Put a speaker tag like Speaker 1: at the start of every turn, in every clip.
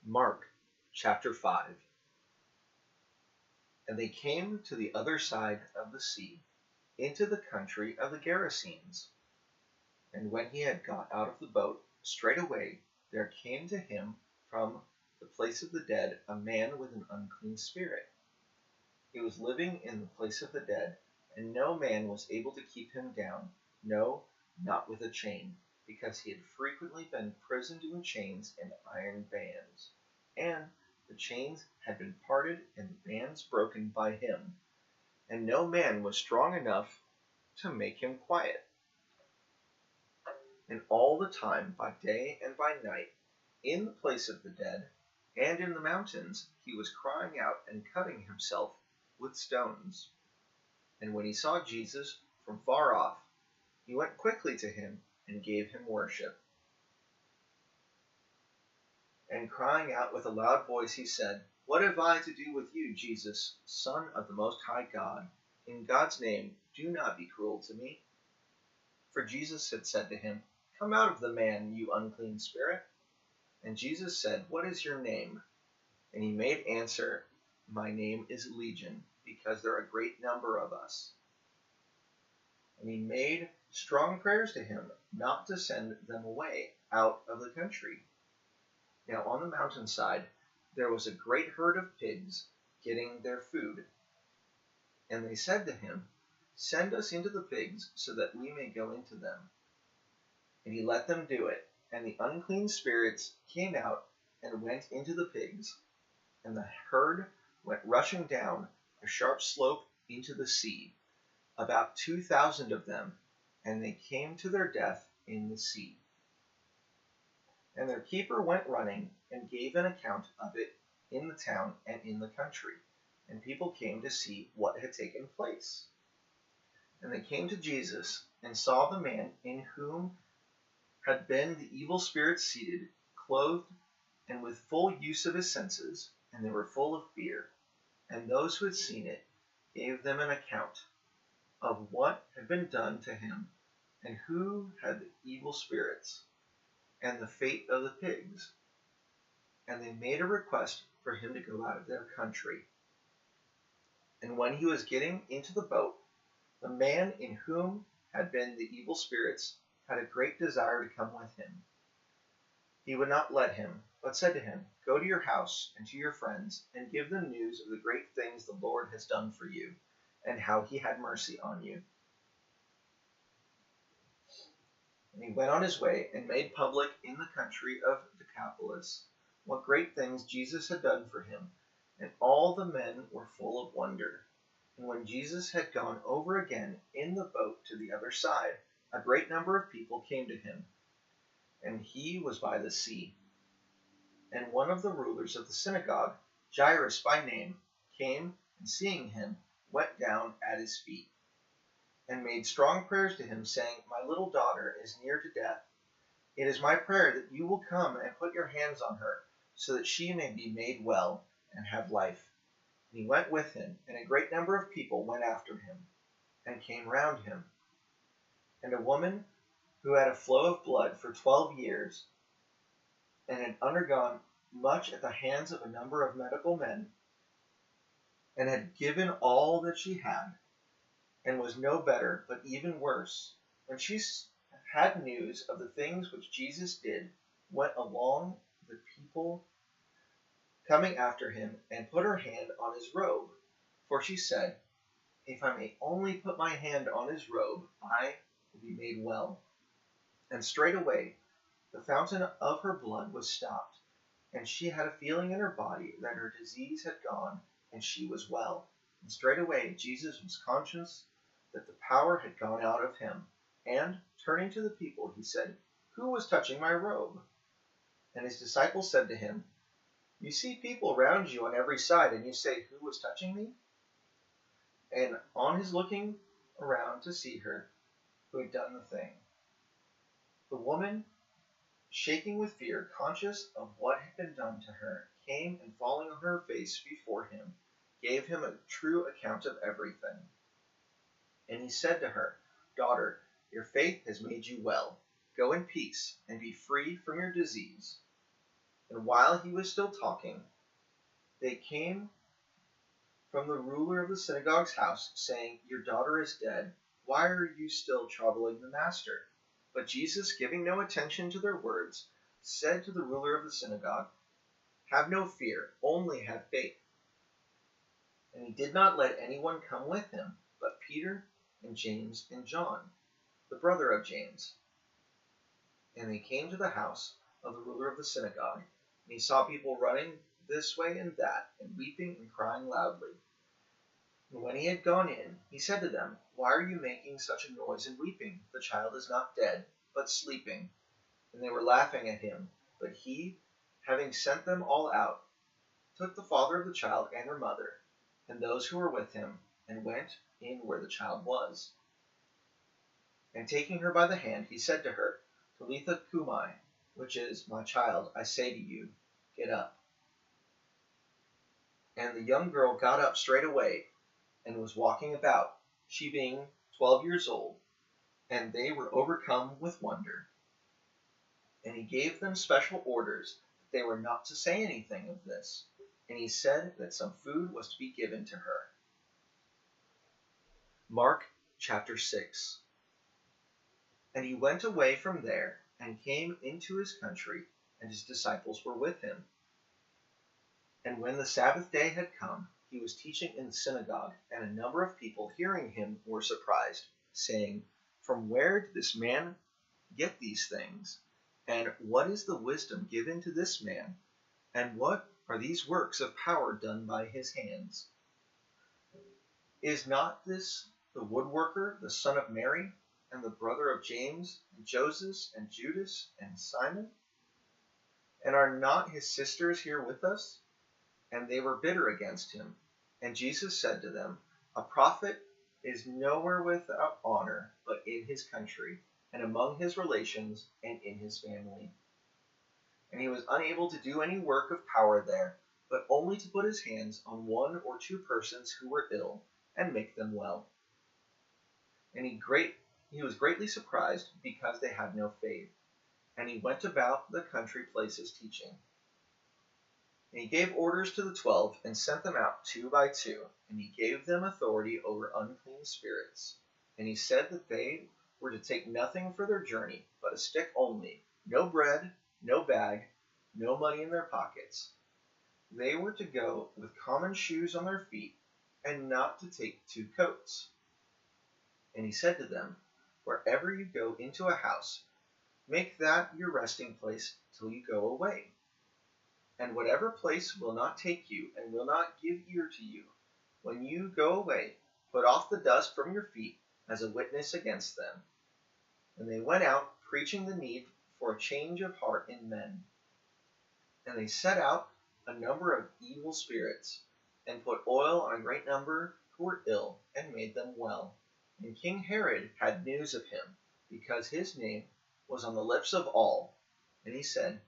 Speaker 1: Mark chapter 5. And they came to the other side of the sea, into the country of the Gerasenes. And when he had got out of the boat, straightway there came to him from the place of the dead a man with an unclean spirit. He was living in the place of the dead, and no man was able to keep him down, no, not with a chain, because he had frequently been prisoned in chains and iron bands, and the chains had been parted and the bands broken by him, and no man was strong enough to make him quiet. And all the time, by day and by night, in the place of the dead and in the mountains, he was crying out and cutting himself with stones. And when he saw Jesus from far off, he went quickly to him and gave him worship. And crying out with a loud voice, he said, "What have I to do with you, Jesus, Son of the Most High God? In God's name, do not be cruel to me." For Jesus had said to him, "Come out of the man, you unclean spirit." And Jesus said, "What is your name?" And he made answer, "My name is Legion, because there are a great number of us." And he made strong prayers to him not to send them away out of the country. Now on the mountainside there was a great herd of pigs getting their food. And they said to him, "Send us into the pigs, so that we may go into them." And he let them do it. And the unclean spirits came out and went into the pigs. And the herd went rushing down a sharp slope into the sea, about 2,000 of them, and they came to their death in the sea. And their keeper went running and gave an account of it in the town and in the country, and people came to see what had taken place. And they came to Jesus and saw the man in whom had been the evil spirit seated, clothed, and with full use of his senses, and they were full of fear. And those who had seen it gave them an account of what had been done to him, and who had the evil spirits, and the fate of the pigs. And they made a request for him to go out of their country. And when he was getting into the boat, the man in whom had been the evil spirits had a great desire to come with him. He would not let him, but said to him, "Go to your house and to your friends, and give them news of the great things the Lord has done for you, and how he had mercy on you." And he went on his way and made public in the country of Decapolis what great things Jesus had done for him, and all the men were full of wonder. And when Jesus had gone over again in the boat to the other side, a great number of people came to him, and he was by the sea. And one of the rulers of the synagogue, Jairus by name, came, and seeing him, went down at his feet, and made strong prayers to him, saying, "My little daughter is near to death. It is my prayer that you will come and put your hands on her, so that she may be made well and have life." And he went with him, and a great number of people went after him, and came round him. And a woman who had a flow of blood for 12 years, and had undergone much at the hands of a number of medical men, and had given all that she had, and was no better, but even worse, when she had news of the things which Jesus did, went along the people coming after him, and put her hand on his robe. For she said, "If I may only put my hand on his robe, I will be made well." And straightway the fountain of her blood was stopped, and she had a feeling in her body that her disease had gone, and she was well. And straightway Jesus was conscious that the power had gone out of him, and, turning to the people, he said, "Who was touching my robe?" And his disciples said to him, "You see people round you on every side, and you say, 'Who was touching me?'" And on his looking around to see her who had done the thing, the woman, shaking with fear, conscious of what had been done to her, came and falling on her face before him, gave him a true account of everything. And he said to her, "Daughter, your faith has made you well. Go in peace and be free from your disease." And while he was still talking, they came from the ruler of the synagogue's house, saying, "Your daughter is dead. Why are you still troubling the master?" But Jesus, giving no attention to their words, said to the ruler of the synagogue, "Have no fear, only have faith." And he did not let anyone come with him, but Peter and James and John, the brother of James. And they came to the house of the ruler of the synagogue, and he saw people running this way and that, and weeping and crying loudly. And when he had gone in, he said to them, "Why are you making such a noise and weeping? The child is not dead, but sleeping." And they were laughing at him. But he, having sent them all out, took the father of the child and her mother, and those who were with him, and went in where the child was. And taking her by the hand, he said to her, "Talitha cumi," which is, "My child, I say to you, get up." And the young girl got up straightway, and was walking about, she being 12 years old, and they were overcome with wonder. And he gave them special orders that they were not to say anything of this, and he said that some food was to be given to her. Mark chapter 6. And he went away from there, and came into his country, and his disciples were with him. And when the Sabbath day had come, he was teaching in the synagogue, and a number of people hearing him were surprised, saying, "From where did this man get these things? And what is the wisdom given to this man? And what are these works of power done by his hands? Is not this the woodworker, the son of Mary, and the brother of James, and Joseph, and Judas, and Simon? And are not his sisters here with us?" And they were bitter against him. And Jesus said to them, "A prophet is nowhere without honor, but in his country, and among his relations, and in his family." And he was unable to do any work of power there, but only to put his hands on one or two persons who were ill, and make them well. And he was greatly surprised, because they had no faith. And he went about the country places teaching. And he gave orders to the 12, and sent them out 2 by 2, and he gave them authority over unclean spirits. And he said that they were to take nothing for their journey, but a stick only, no bread, no bag, no money in their pockets. They were to go with common shoes on their feet, and not to take 2 coats. And he said to them, "Wherever you go into a house, make that your resting place till you go away. And whatever place will not take you, and will not give ear to you, when you go away, put off the dust from your feet as a witness against them." And they went out, preaching the need for a change of heart in men. And they set out a number of evil spirits, and put oil on a great number who were ill, and made them well. And King Herod had news of him, because his name was on the lips of all. And he said,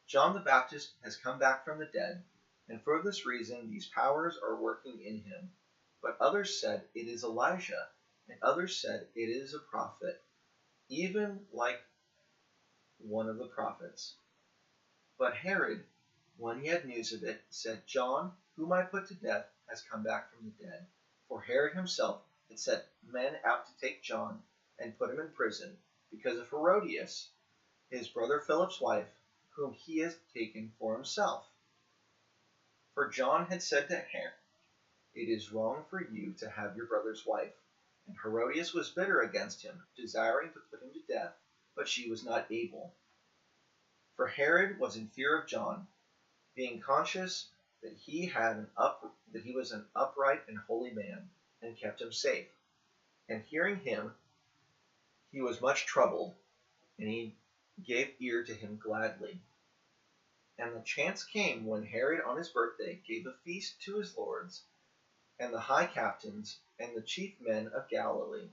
Speaker 1: "John the Baptist has come back from the dead, and for this reason these powers are working in him." But others said, "It is Elijah," and others said, "It is a prophet, even like one of the prophets." But Herod, when he had news of it, said, "John, whom I put to death, has come back from the dead." For Herod himself had sent men out to take John, and put him in prison, because of Herodias, his brother Philip's wife, whom he had taken for himself. For John had said to Herod, "It is wrong for you to have your brother's wife." And Herodias was bitter against him, desiring to put him to death, but she was not able. For Herod was in fear of John, being conscious that he was an upright and holy man, and kept him safe. And hearing him, he was much troubled, and he gave ear to him gladly. And the chance came when Herod on his birthday gave a feast to his lords, and the high captains, and the chief men of Galilee.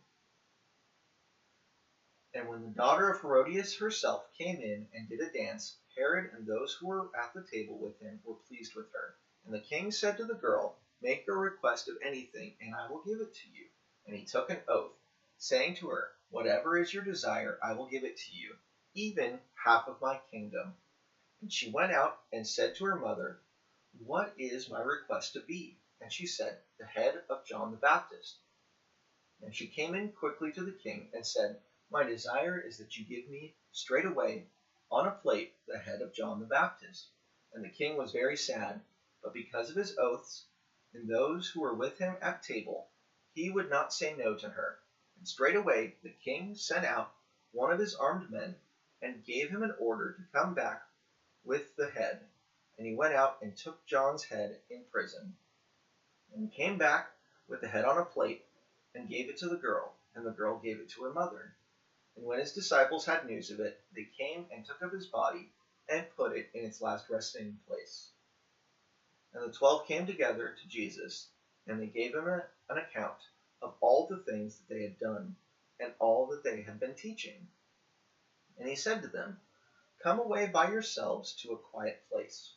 Speaker 1: And when the daughter of Herodias herself came in and did a dance, Herod and those who were at the table with him were pleased with her. And the king said to the girl, "Make a request of anything, and I will give it to you." And he took an oath, saying to her, "Whatever is your desire, I will give it to you, even half of my kingdom." And she went out and said to her mother, "What is my request to be?" And she said, "The head of John the Baptist." And she came in quickly to the king and said, "My desire is that you give me straightway on a plate the head of John the Baptist." And the king was very sad, but because of his oaths and those who were with him at table, he would not say no to her. And straightway the king sent out one of his armed men and gave him an order to come back with the head. And he went out and took John's head in prison. And he came back with the head on a plate and gave it to the girl, and the girl gave it to her mother. And when his disciples had news of it, they came and took up his body and put it in its last resting place. And the 12 came together to Jesus, and they gave him an account of all the things that they had done and all that they had been teaching. And he said to them, "Come away by yourselves to a quiet place,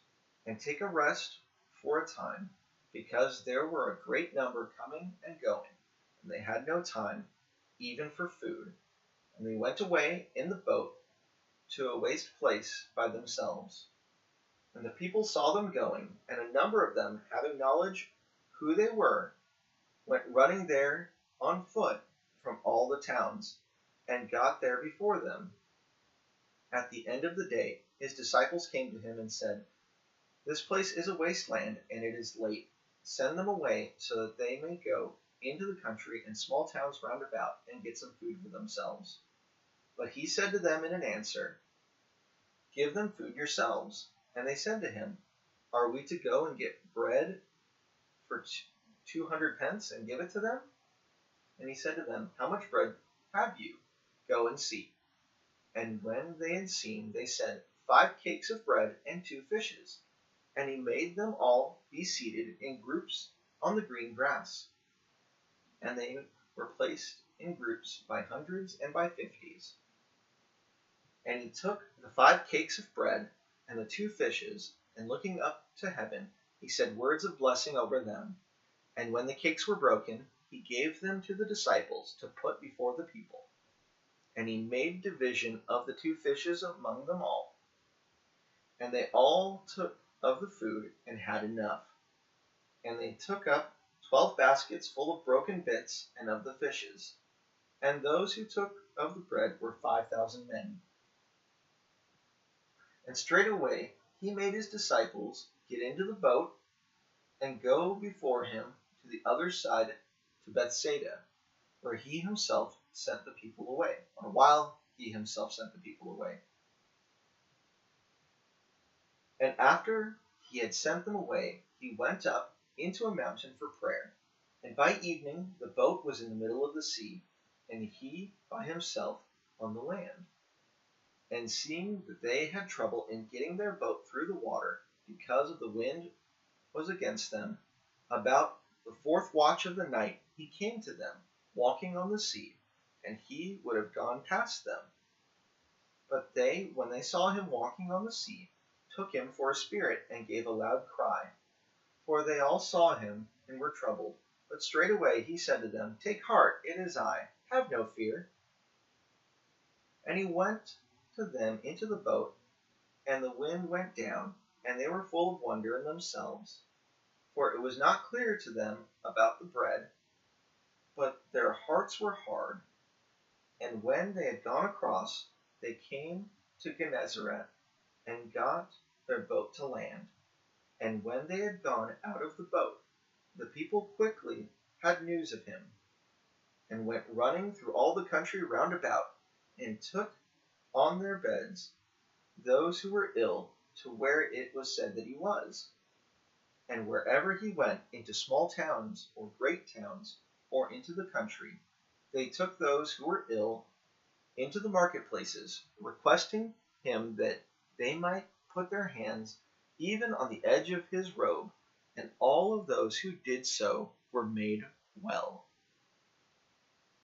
Speaker 1: and take a rest for a time, because there were a great number coming and going, and they had no time even for food." And they went away in the boat to a waste place by themselves. And the people saw them going, and a number of them, having knowledge who they were, went running there on foot from all the towns, and got there before them. At the end of the day, his disciples came to him and said, "This place is a wasteland, and it is late. Send them away so that they may go into the country and small towns round about and get some food for themselves." But he said to them in an answer, "Give them food yourselves." And they said to him, "Are we to go and get bread for 200 pence and give it to them?" And he said to them, "How much bread have you? Go and see." And when they had seen, they said, 5 cakes of bread and 2 fishes. And he made them all be seated in groups on the green grass. And they were placed in groups by hundreds and by 50s. And he took the 5 cakes of bread and the 2 fishes, and looking up to heaven, he said words of blessing over them. And when the cakes were broken, he gave them to the disciples to put before the people. And he made division of the 2 fishes among them all. And they all took of the food and had enough. And they took up 12 baskets full of broken bits and of the fishes. And those who took of the bread were 5,000 men. And straightway he made his disciples get into the boat and go before him to the other side to Bethsaida, where he himself sent the people away, or while he himself sent the people away. And after he had sent them away, he went up into a mountain for prayer. And by evening the boat was in the middle of the sea, and he by himself on the land. And seeing that they had trouble in getting their boat through the water, because of the wind was against them, about the 4th watch of the night he came to them, walking on the sea, and he would have gone past them. But they, when they saw him walking on the sea, took him for a spirit, and gave a loud cry. For they all saw him, and were troubled. But straightway he said to them, "Take heart, it is I, have no fear." And he went to them into the boat, and the wind went down, and they were full of wonder in themselves. For it was not clear to them about the bread, but their hearts were hard. And when they had gone across, they came to Gennesaret, and got their boat to land. And when they had gone out of the boat, the people quickly had news of him, and went running through all the country round about, and took on their beds those who were ill, to where it was said that he was. And wherever he went, into small towns or great towns, or into the country, they took those who were ill into the marketplaces, requesting him that they might put their hands even on the edge of his robe, and all of those who did so were made well.